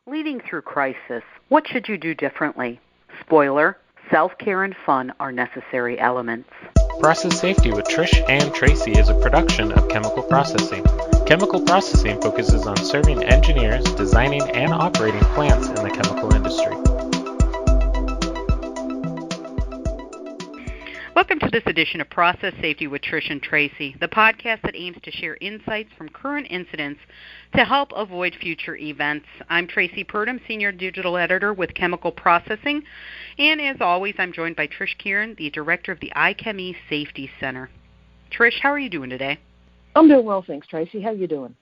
Leading through crisis, what should you do differently? Spoiler, self-care and fun are necessary elements. Process Safety with Trish and Traci is a production of Chemical Processing. Chemical Processing focuses on serving engineers, designing, and operating plants in the chemical industry. Welcome to this edition of Process Safety with Trish and Traci, the podcast that aims to share insights from current incidents to help avoid future events. I'm Traci Purdom, Senior Digital Editor with Chemical Processing, and as always, I'm joined by Trish Kieran, the Director of the iChemE Safety Center. Trish, how are you doing today? I'm doing well, thanks, Traci. How are you doing?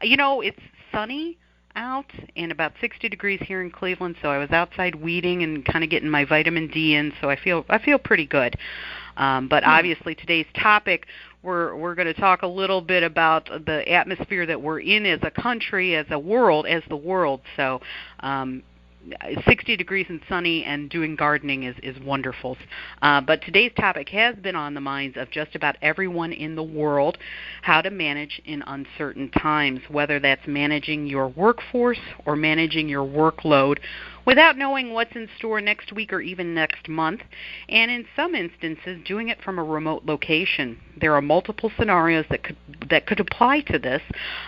You know, it's sunny out and about 60 degrees here in Cleveland, so I was outside weeding and kind of getting my vitamin D in, so I feel pretty good. But obviously today's topic, we're going to talk a little bit about the atmosphere that we're in as a country, as the world. So 60 degrees and sunny and doing gardening is wonderful. But today's topic has been on the minds of just about everyone in the world, how to manage in uncertain times, whether that's managing your workforce or managing your workload without knowing what's in store next week or even next month, and in some instances doing it from a remote location. There are multiple scenarios that could apply to this,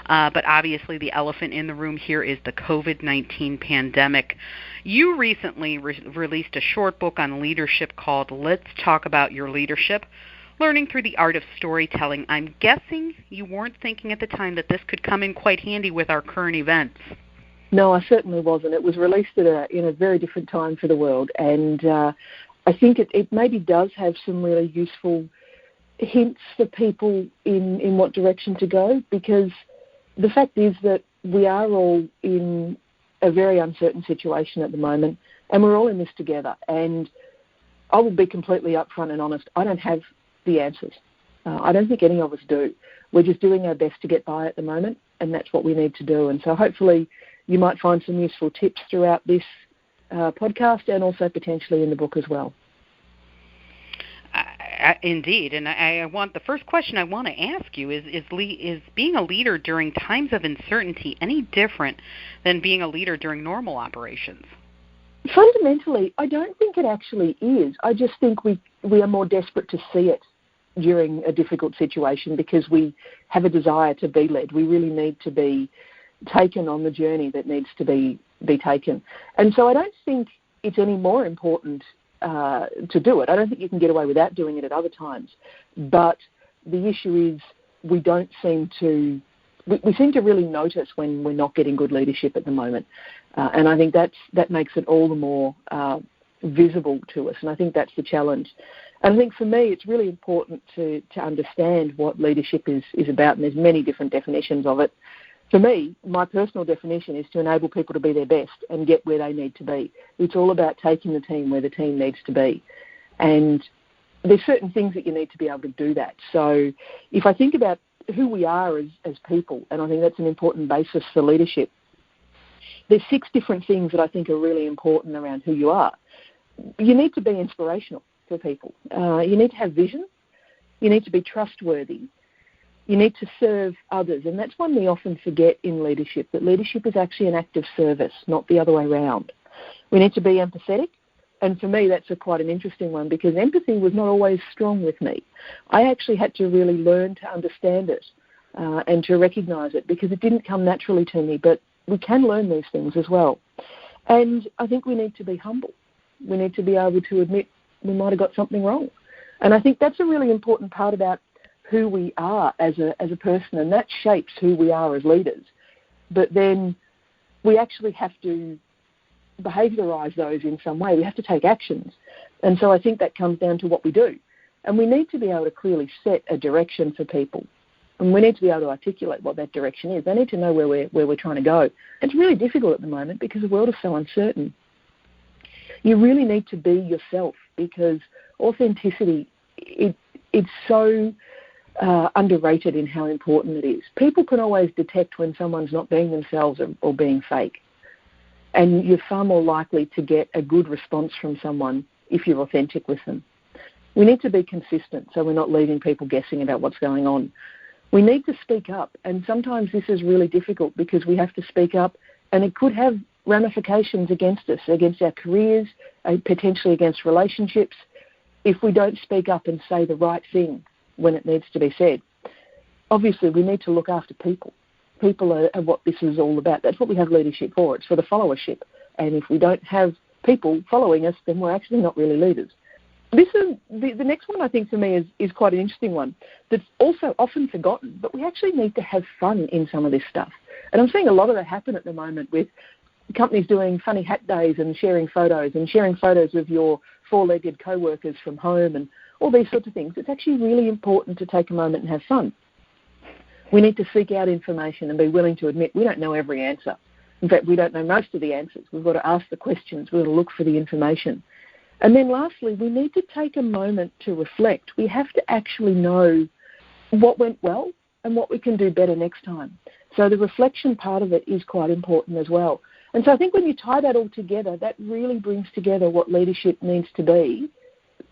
but obviously the elephant in the room here is the COVID-19 pandemic. You recently released a short book on leadership called Let's Talk About Your Leadership, Learning Through the Art of Storytelling. I'm guessing you weren't thinking at the time that this could come in quite handy with our current events. No, I certainly wasn't. It was released in a very different time for the world, and I think it maybe does have some really useful hints for people in what direction to go, because the fact is that we are all in a very uncertain situation at the moment, and we're all in this together. And I will be completely upfront and honest, I don't have the answers. I don't think any of us do. We're just doing our best to get by at the moment, and that's what we need to do. And so hopefully you might find some useful tips throughout this podcast and also potentially in the book as well. Indeed, and the first question I want to ask you is being a leader during times of uncertainty any different than being a leader during normal operations? Fundamentally, I don't think it actually is. I just think we are more desperate to see it during a difficult situation because we have a desire to be led. We really need to be taken on the journey that needs to be taken. And so I don't think it's any more important to do it. I don't think you can get away without doing it at other times. But the issue is we seem to really notice when we're not getting good leadership at the moment. And I think that makes it all the more visible to us. And I think that's the challenge. And I think for me, it's really important to understand what leadership is about. And there's many different definitions of it. For me, my personal definition is to enable people to be their best and get where they need to be. It's all about taking the team where the team needs to be. And there's certain things that you need to be able to do that. So if I think about who we are as people, and I think that's an important basis for leadership, there's 6 different things that I think are really important around who you are. You need to be inspirational for people. You need to have vision. You need to be trustworthy. You need to serve others, and that's one we often forget in leadership, that leadership is actually an act of service, not the other way around. We need to be empathetic, and for me that's quite an interesting one because empathy was not always strong with me. I actually had to really learn to understand it and to recognise it because it didn't come naturally to me, but we can learn these things as well. And I think we need to be humble. We need to be able to admit we might have got something wrong. And I think that's a really important part about who we are as a person, and that shapes who we are as leaders. But then we actually have to behaviourise those in some way. We have to take actions. And so I think that comes down to what we do. And we need to be able to clearly set a direction for people. And we need to be able to articulate what that direction is. They need to know where we're trying to go. It's really difficult at the moment because the world is so uncertain. You really need to be yourself because authenticity, it's so underrated in how important it is. People can always detect when someone's not being themselves or being fake. And you're far more likely to get a good response from someone if you're authentic with them. We need to be consistent so we're not leaving people guessing about what's going on. We need to speak up, and sometimes this is really difficult because we have to speak up And it could have ramifications against us, against our careers, potentially against relationships, if we don't speak up and say the right thing when it needs to be said. Obviously, we need to look after people. People are what this is all about. That's what we have leadership for. It's for the followership. And if we don't have people following us, then we're actually not really leaders. This is the next one, I think, for me is quite an interesting one that's also often forgotten, but we actually need to have fun in some of this stuff. And I'm seeing a lot of that happen at the moment with companies doing funny hat days and sharing photos of your four-legged co-workers from home and all these sorts of things. It's actually really important to take a moment and have fun. We need to seek out information and be willing to admit we don't know every answer. In fact, we don't know most of the answers. We've got to ask the questions. We've got to look for the information. And then lastly, we need to take a moment to reflect. We have to actually know what went well and what we can do better next time. So the reflection part of it is quite important as well. And so I think when you tie that all together, that really brings together what leadership needs to be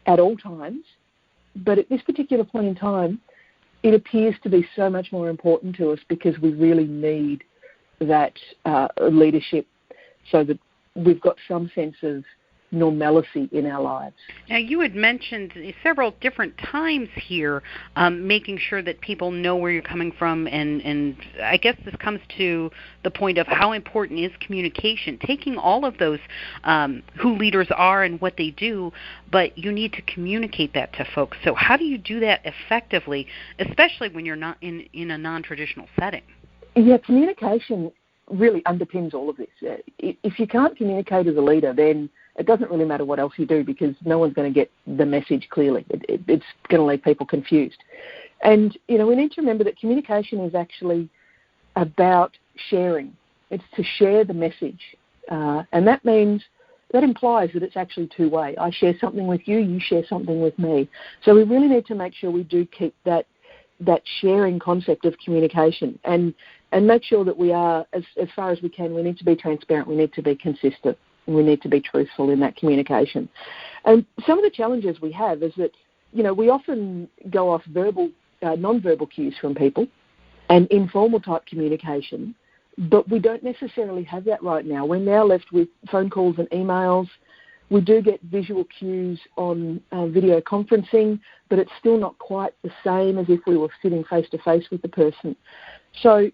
at all times. But at this particular point in time, it appears to be so much more important to us because we really need that leadership so that we've got some sense of normalcy in our lives. Now, you had mentioned several different times here making sure that people know where you're coming from, and I guess this comes to the point of how important is communication, taking all of those who leaders are and what they do, but you need to communicate that to folks. So how do you do that effectively, especially when you're not in a non-traditional setting? Yeah, communication really underpins all of this. If you can't communicate as a leader, then it doesn't really matter what else you do because no one's going to get the message clearly. It's going to leave people confused. And, we need to remember that communication is actually about sharing. It's to share the message. And that implies that it's actually two-way. I share something with you, you share something with me. So we really need to make sure we do keep that sharing concept of communication and make sure that we are, as far as we can, we need to be transparent, we need to be consistent. We need to be truthful in that communication. And some of the challenges we have is that, we often go off non-verbal cues from people and informal type communication, but we don't necessarily have that right now. We're now left with phone calls and emails. We do get visual cues on video conferencing, but it's still not quite the same as if we were sitting face-to-face with the person. So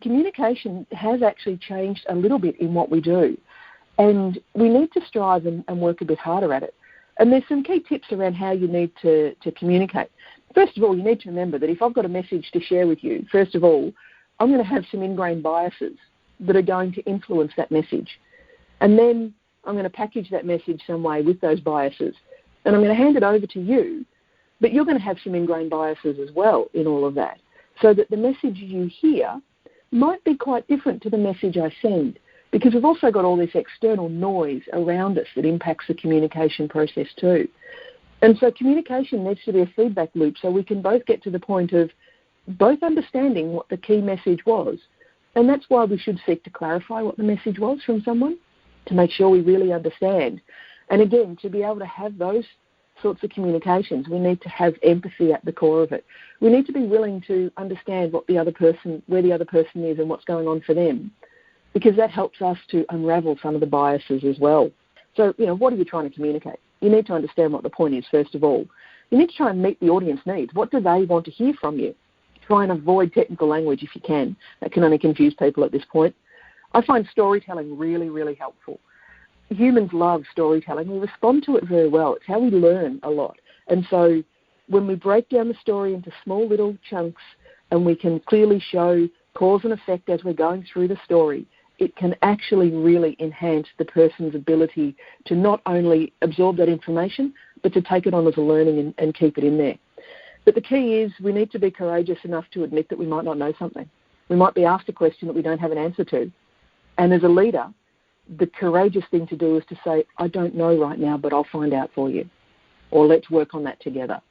communication has actually changed a little bit in what we do. And we need to strive and work a bit harder at it. And there's some key tips around how you need to communicate. First of all, you need to remember that if I've got a message to share with you, first of all, I'm going to have some ingrained biases that are going to influence that message. And then I'm going to package that message some way with those biases. And I'm going to hand it over to you, but you're going to have some ingrained biases as well in all of that. So that the message you hear might be quite different to the message I send. Because we've also got all this external noise around us that impacts the communication process too. And so communication needs to be a feedback loop so we can both get to the point of both understanding what the key message was. And that's why we should seek to clarify what the message was from someone, to make sure we really understand. And again, to be able to have those sorts of communications, we need to have empathy at the core of it. We need to be willing to understand what where the other person is and what's going on for them, because that helps us to unravel some of the biases as well. So, what are you trying to communicate? You need to understand what the point is, first of all. You need to try and meet the audience needs. What do they want to hear from you? Try and avoid technical language if you can. That can only confuse people at this point. I find storytelling really, really helpful. Humans love storytelling. We respond to it very well. It's how we learn a lot. And so when we break down the story into small little chunks and we can clearly show cause and effect as we're going through the story, it can actually really enhance the person's ability to not only absorb that information, but to take it on as a learning and keep it in there. But the key is we need to be courageous enough to admit that we might not know something. We might be asked a question that we don't have an answer to. And as a leader, the courageous thing to do is to say, I don't know right now, but I'll find out for you. Or let's work on that together.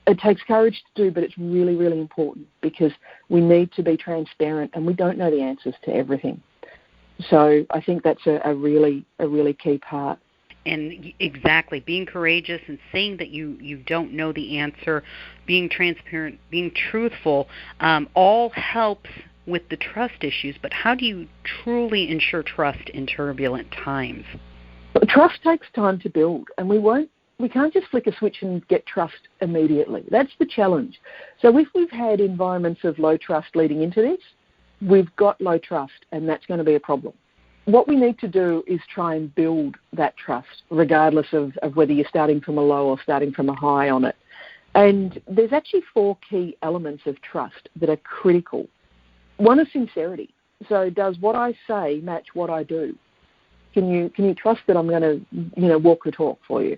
It takes courage to do, but it's really, really important because we need to be transparent and we don't know the answers to everything. So I think that's a really key part. And exactly, being courageous and saying that you don't know the answer, being transparent, being truthful, all helps with the trust issues, but how do you truly ensure trust in turbulent times? Trust takes time to build, and we can't just flick a switch and get trust immediately. That's the challenge. So if we've had environments of low trust leading into this, we've got low trust, and that's going to be a problem. What we need to do is try and build that trust, regardless of whether you're starting from a low or starting from a high on it. And there's actually 4 key elements of trust that are critical. One is sincerity. So does what I say match what I do? Can you trust that I'm going to walk the talk for you?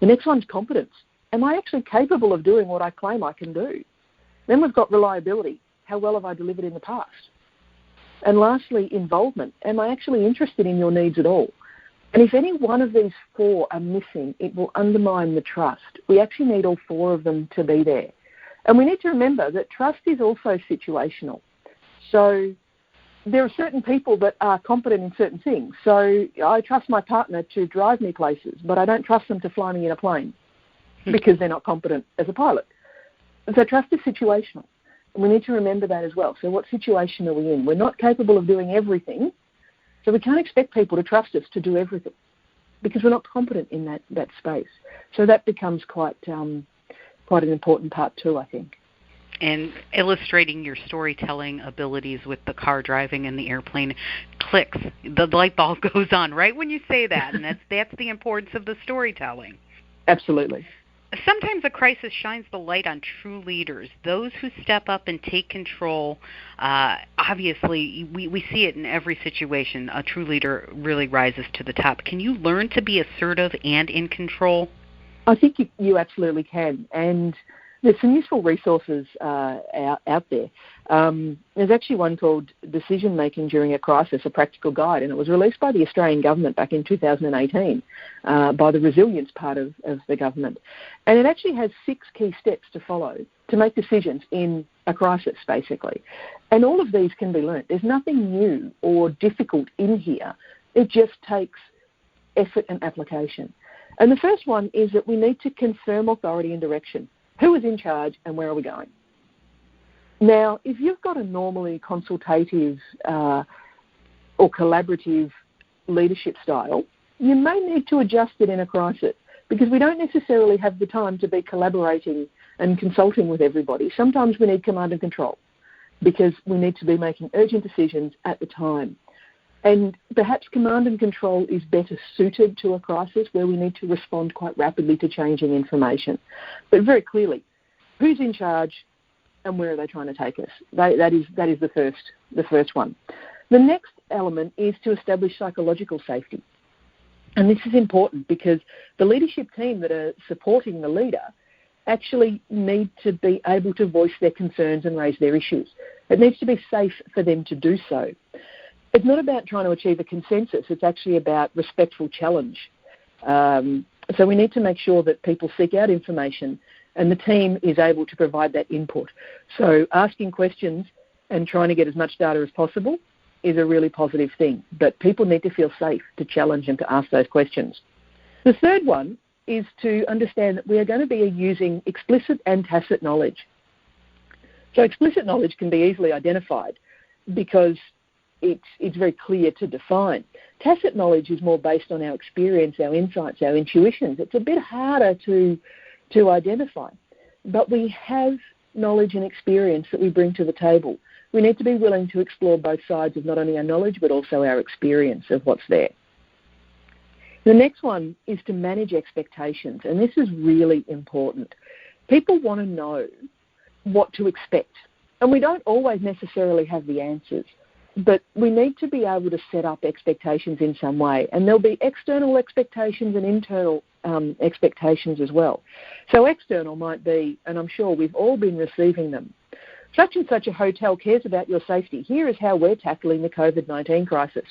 The next one's competence. Am I actually capable of doing what I claim I can do? Then we've got reliability. How well have I delivered in the past? And lastly, involvement. Am I actually interested in your needs at all? And if any one of these 4 are missing, it will undermine the trust. We actually need all 4 of them to be there. And we need to remember that trust is also situational. So there are certain people that are competent in certain things. So I trust my partner to drive me places, but I don't trust them to fly me in a plane because they're not competent as a pilot. So trust is situational. And we need to remember that as well. So what situation are we in? We're not capable of doing everything, so we can't expect people to trust us to do everything because we're not competent in that space. So that becomes quite an important part too, I think. And illustrating your storytelling abilities with the car driving and the airplane clicks. The light bulb goes on right when you say that, and that's the importance of the storytelling. Absolutely. Sometimes a crisis shines the light on true leaders, those who step up and take control. Obviously, we see it in every situation. A true leader really rises to the top. Can you learn to be assertive and in control? I think you absolutely can. And there's some useful resources out there. There's actually one called Decision Making During a Crisis, a Practical Guide, and it was released by the Australian government back in 2018 by the resilience part of the government. And it actually has 6 key steps to follow to make decisions in a crisis, basically. And all of these can be learnt. There's nothing new or difficult in here. It just takes effort and application. And the first one is that we need to confirm authority and direction. Who is in charge and where are we going? Now, if you've got a normally consultative or collaborative leadership style, you may need to adjust it in a crisis because we don't necessarily have the time to be collaborating and consulting with everybody. Sometimes we need command and control because we need to be making urgent decisions at the time. And perhaps command and control is better suited to a crisis where we need to respond quite rapidly to changing information. But very clearly, who's in charge and where are they trying to take us? That is the first one. The next element is to establish psychological safety. And this is important because the leadership team that are supporting the leader actually need to be able to voice their concerns and raise their issues. It needs to be safe for them to do so. It's not about trying to achieve a consensus. It's actually about respectful challenge. So we need to make sure that people seek out information and the team is able to provide that input. So asking questions and trying to get as much data as possible is a really positive thing. But people need to feel safe to challenge and to ask those questions. The third one is to understand that we are going to be using explicit and tacit knowledge. So explicit knowledge can be easily identified because it's very clear to define. Tacit knowledge is more based on our experience, our insights, our intuitions. It's a bit harder to identify. But we have knowledge and experience that we bring to the table. We need to be willing to explore both sides of not only our knowledge but also our experience of what's there. The next one is to manage expectations, and this is really important. People want to know what to expect, and we don't always necessarily have the answers. But we need to be able to set up expectations in some way. And there'll be external expectations and internal expectations as well. So external might be, and I'm sure we've all been receiving them, such and such a hotel cares about your safety. Here is how we're tackling the COVID-19 crisis.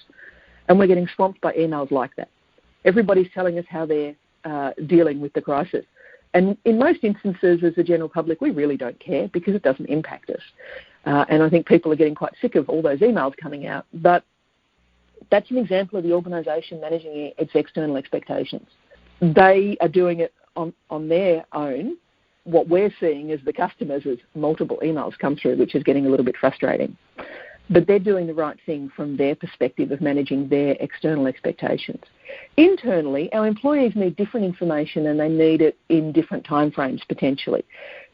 And we're getting swamped by emails like that. Everybody's telling us how they're dealing with the crisis. And in most instances, as the general public, we really don't care because it doesn't impact us. And I think people are getting quite sick of all those emails coming out. But that's an example of the organisation managing its external expectations. They are doing it on their own, what we're seeing as the customers is multiple emails come through, which is getting a little bit frustrating. But they're doing the right thing from their perspective of managing their external expectations. Internally, our employees need different information and they need it in different timeframes potentially.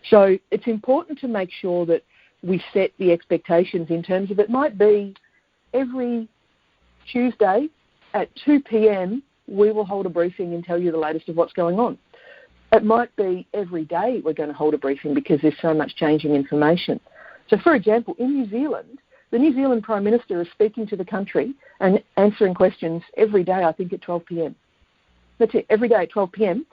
So it's important to make sure that we set the expectations in terms of it might be every Tuesday at 2 p.m. we will hold a briefing and tell you the latest of what's going on. It might be every day we're going to hold a briefing because there's so much changing information. So, for example, in New Zealand, the New Zealand Prime Minister is speaking to the country and answering questions every day, I think, at 12 p.m. That's it, every day at 12 p.m.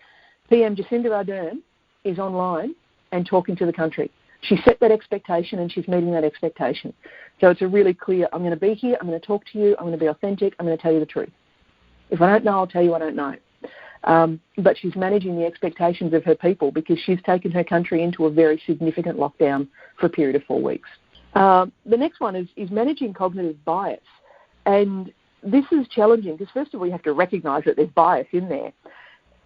PM Jacinda Ardern is online and talking to the country. She set that expectation and she's meeting that expectation. So it's a really clear, I'm going to be here, I'm going to talk to you, I'm going to be authentic, I'm going to tell you the truth. If I don't know, I'll tell you I don't know. But she's managing the expectations of her people because she's taken her country into a very significant lockdown for a period of 4 weeks. The next one is managing cognitive bias. And this is challenging because, first of all, you have to recognise that there's bias in there.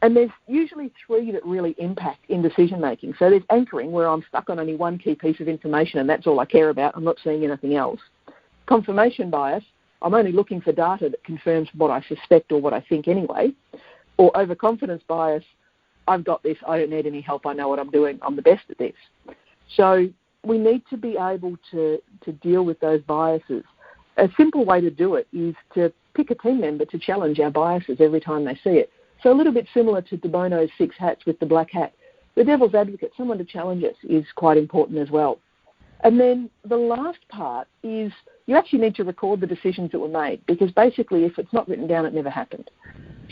And there's usually 3 that really impact in decision-making. So there's anchoring, where I'm stuck on only one key piece of information and that's all I care about. I'm not seeing anything else. Confirmation bias, I'm only looking for data that confirms what I suspect or what I think anyway. Or overconfidence bias, I've got this, I don't need any help, I know what I'm doing, I'm the best at this. So we need to be able to deal with those biases. A simple way to do it is to pick a team member to challenge our biases every time they see it. So a little bit similar to De Bono's 6 hats with the black hat. The devil's advocate, someone to challenge us, is quite important as well. And then the last part is you actually need to record the decisions that were made, because basically if it's not written down, it never happened.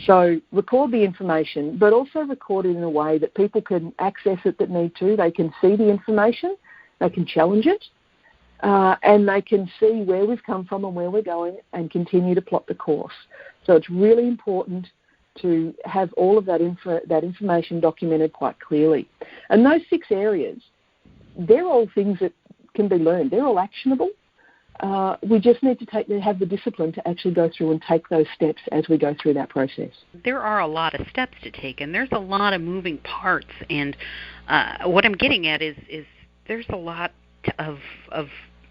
So record the information, but also record it in a way that people can access it that need to. They can see the information, they can challenge it, and they can see where we've come from and where we're going and continue to plot the course. So it's really important to have all of that information documented quite clearly. And those 6 areas, they're all things that can be learned. They're all actionable. We just need to have the discipline to actually go through and take those steps as we go through that process. There are a lot of steps to take, and there's a lot of moving parts. And what I'm getting at is there's a lot of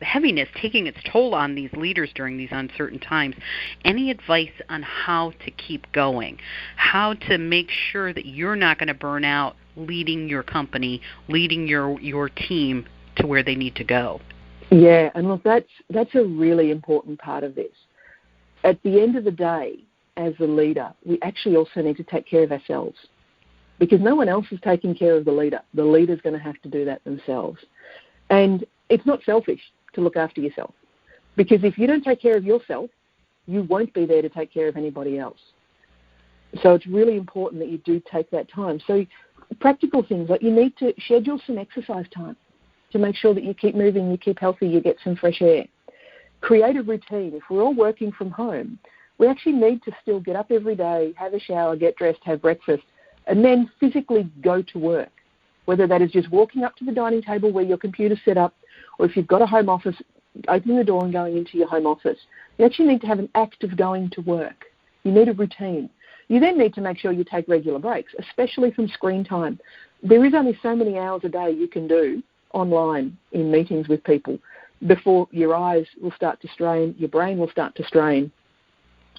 heaviness taking its toll on these leaders during these uncertain times. Any advice on how to keep going, how to make sure that you're not going to burn out leading your company, leading your team to where they need to go? Yeah, and look, that's a really important part of this. At the end of the day, as a leader, we actually also need to take care of ourselves, because no one else is taking care of the leader. The leader's going to have to do that themselves. And it's not selfish to look after yourself, because if you don't take care of yourself, you won't be there to take care of anybody else. So it's really important that you do take that time. So practical things, like you need to schedule some exercise time to make sure that you keep moving, you keep healthy, you get some fresh air. Create a routine. If we're all working from home, we actually need to still get up every day, have a shower, get dressed, have breakfast, and then physically go to work, whether that is just walking up to the dining table where your computer's set up, or if you've got a home office, opening the door and going into your home office. You actually need to have an act of going to work. You need a routine. You then need to make sure you take regular breaks, especially from screen time. There is only so many hours a day you can do online in meetings with people before your eyes will start to strain, your brain will start to strain.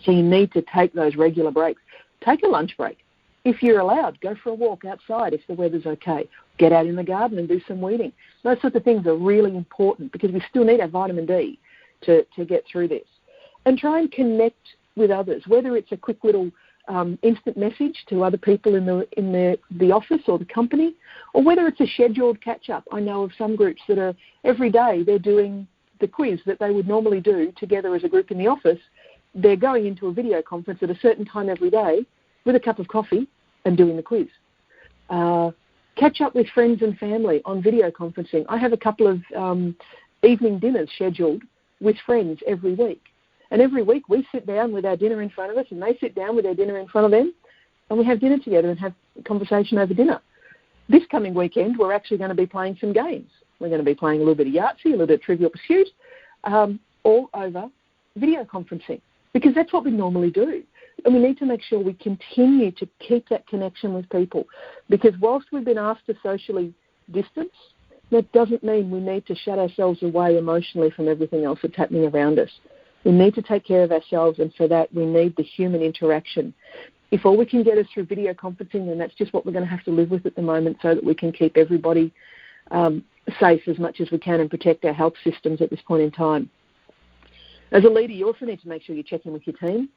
So you need to take those regular breaks. Take a lunch break. If you're allowed, go for a walk outside if the weather's okay. Get out in the garden and do some weeding. Those sorts of things are really important because we still need our vitamin D to get through this. And try and connect with others, whether it's a quick little instant message to other people in the office or the company, or whether it's a scheduled catch-up. I know of some groups that are every day they're doing the quiz that they would normally do together as a group in the office. They're going into a video conference at a certain time every day with a cup of coffee and doing the quiz. Catch up with friends and family on video conferencing. I have a couple of evening dinners scheduled with friends every week. And every week we sit down with our dinner in front of us and they sit down with their dinner in front of them and we have dinner together and have a conversation over dinner. This coming weekend we're actually going to be playing some games. We're going to be playing a little bit of Yahtzee, a little bit of Trivial Pursuit, all over video conferencing, because that's what we normally do. And we need to make sure we continue to keep that connection with people, because whilst we've been asked to socially distance, that doesn't mean we need to shut ourselves away emotionally from everything else that's happening around us. We need to take care of ourselves, and for that we need the human interaction. If all we can get is through video conferencing, then that's just what we're going to have to live with at the moment, so that we can keep everybody safe as much as we can and protect our health systems at this point in time. As a leader, you also need to make sure you're checking with your team.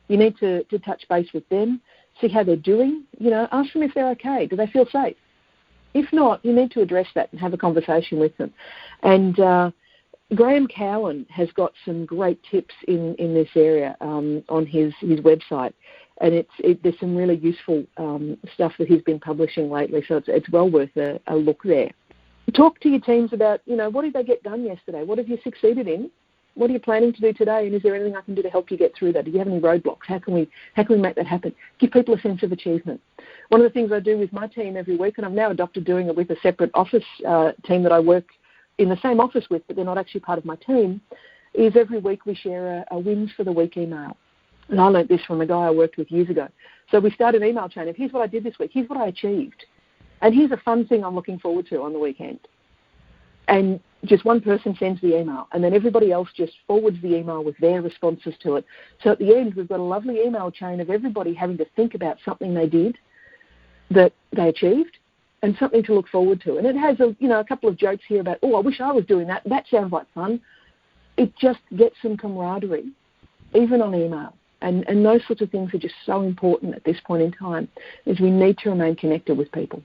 You need to touch base with them, see how they're doing. Ask them if they're okay. Do they feel safe? If not, you need to address that and have a conversation with them. And Graham Cowan has got some great tips in this area on his website. And there's some really useful stuff that he's been publishing lately, so it's well worth a look there. Talk to your teams about, what did they get done yesterday? What have you succeeded in? What are you planning to do today? And is there anything I can do to help you get through that? Do you have any roadblocks? How can we make that happen? Give people a sense of achievement. One of the things I do with my team every week, and I've now adopted doing it with a separate office team that I work in the same office with, but they're not actually part of my team, is every week we share a wins for the week email. And I learned this from a guy I worked with years ago. So we start an email chain of, here's what I did this week, here's what I achieved, and here's a fun thing I'm looking forward to on the weekend. And just one person sends the email, and then everybody else just forwards the email with their responses to it. So at the end, we've got a lovely email chain of everybody having to think about something they did that they achieved and something to look forward to. And it has a couple of jokes here about, I wish I was doing that. That sounds like fun. It just gets some camaraderie, even on email. And those sorts of things are just so important at this point in time, is we need to remain connected with people.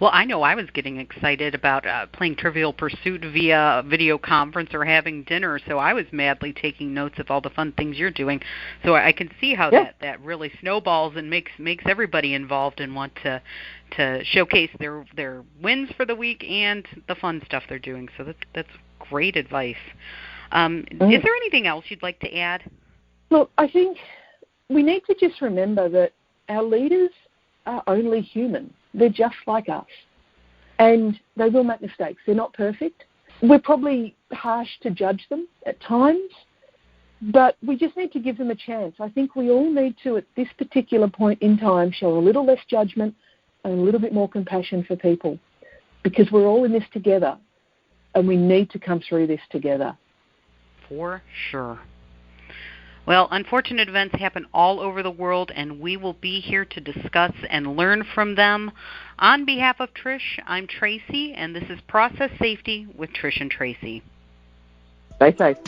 Well, I know I was getting excited about playing Trivial Pursuit via video conference or having dinner, so I was madly taking notes of all the fun things you're doing. So I can see how that really snowballs and makes everybody involved and want to showcase their wins for the week and the fun stuff they're doing. So that's great advice. Is there anything else you'd like to add? Look, I think we need to just remember that our leaders are only human. They're just like us. And they will make mistakes. They're not perfect. We're probably harsh to judge them at times, but we just need to give them a chance. I think we all need to, at this particular point in time, show a little less judgment and a little bit more compassion for people, because we're all in this together and we need to come through this together. For sure. Well, unfortunate events happen all over the world, and we will be here to discuss and learn from them. On behalf of Trish, I'm Tracy, and this is Process Safety with Trish and Tracy. Stay safe.